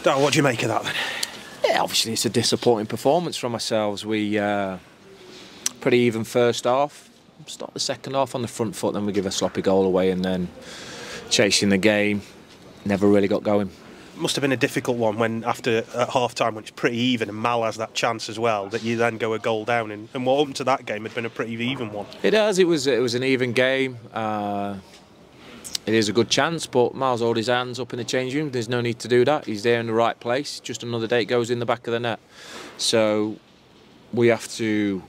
Darrell, what do you make of that then? Yeah, obviously it's a disappointing performance from ourselves. We pretty even first half, start the second half on the front foot, then we give a sloppy goal away, and then chasing the game, never really got going. Must have been a difficult one when after at half time when it's pretty even and Mal has that chance as well, that you then go a goal down, and what up to that game had been a pretty even one. It was an even game. It is a good chance, but Mal's hold his hands up in the change room. There's no need to do that. He's there in the right place. Just another day it goes in the back of the net. So we have to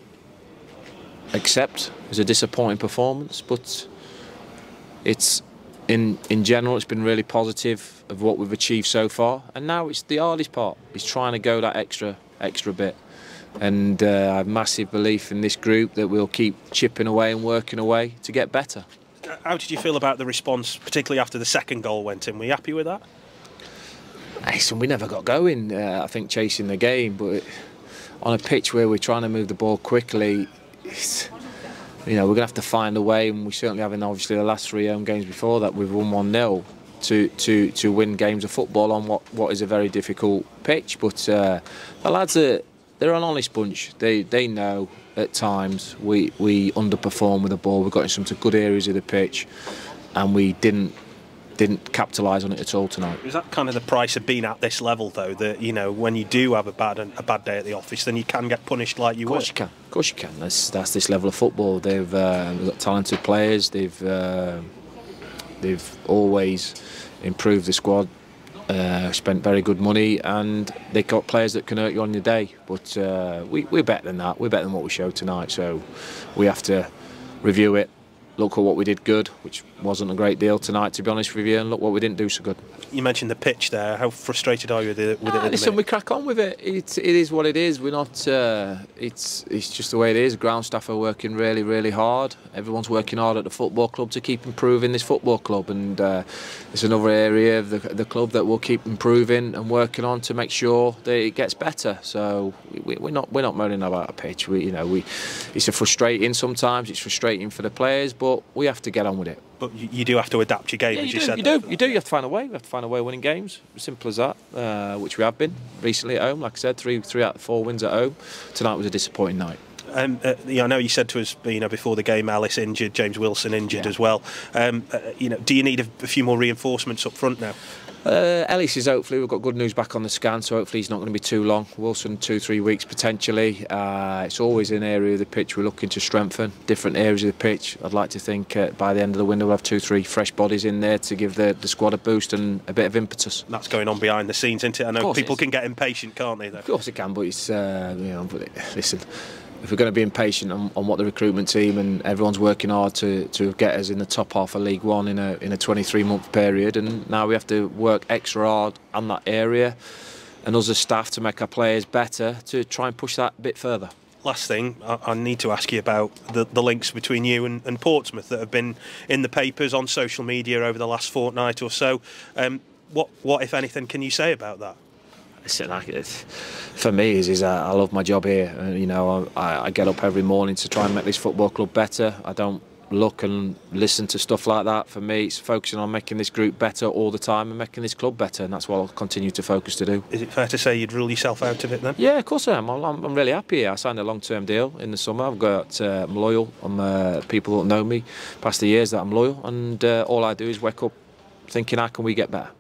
accept it's a disappointing performance, but it's in general it's been really positive of what we've achieved so far. And now it's the hardest part. It's trying to go that extra bit. And I have massive belief in this group that we'll keep chipping away and working away to get better. How did you feel about the response, particularly after the second goal went in? Were you happy with that? Listen, we never got going, I think, chasing the game, but on a pitch where we're trying to move the ball quickly, we're going to have to find a way, and we certainly have in obviously the last 3 home games before that we've won 1-0 to win games of football on what is a very difficult pitch. But the lads they're an honest bunch. They know at times we underperform with the ball. We've got in some good areas of the pitch, and we didn't capitalise on it at all tonight. Is that kind of the price of being at this level, though? That when you do have a bad day at the office, then you can get punished like you were. Of course you can. That's this level of football. They've got talented players. They've always improved the squad. Spent very good money, and they've got players that can hurt you on your day. But we're better than that. We're better than what we showed tonight. So we have to review it, look at what we did good, which wasn't a great deal tonight, to be honest with you, and look what we didn't do so good. You mentioned the pitch there. How frustrated are you with it? Listen, we crack on with it. It is what it is. We're not. It's just the way it is. Ground staff are working really, really hard. Everyone's working hard at the football club to keep improving this football club, and it's another area of the club that we'll keep improving and working on to make sure that it gets better. So we're not moaning about a pitch. It's frustrating sometimes. It's frustrating for the players, but we have to get on with it. But you do have to adapt your game, as you said. You do. You have to find a way. We have to find a way of winning games. Simple as that. Which we have been recently at home. Like I said, 3 out of 4 wins at home. Tonight was a disappointing night. I know you said to us, before the game, Alice injured, James Wilson injured as well. Do you need a few more reinforcements up front now? Ellis is hopefully, we've got good news back on the scan, so hopefully he's not going to be too long. Wilson 2-3 weeks potentially. It's always an area of the pitch we're looking to strengthen, different areas of the pitch. I'd like to think by the end of the window we'll have 2-3 fresh bodies in there to give the squad a boost and a bit of impetus. That's going on behind the scenes, isn't it? I know people can get impatient, can't they, though? Of course it can, but it's listen, if we're going to be impatient on what the recruitment team and everyone's working hard to get us in the top half of League One in a 23-month period, and now we have to work extra hard on that area and us as staff to make our players better to try and push that a bit further. Last thing, I need to ask you about the links between you and Portsmouth that have been in the papers, on social media over the last fortnight or so. What, if anything, can you say about that? For me, I love my job here. I get up every morning to try and make this football club better. I don't look and listen to stuff like that. For me, it's focusing on making this group better all the time and making this club better, and that's what I'll continue to focus to do. Is it fair to say you'd rule yourself out of it then? Yeah, of course I am. I'm really happy here. I signed a long-term deal in the summer. I'm loyal. People that know me past the years that I'm loyal, and all I do is wake up thinking, how can we get better?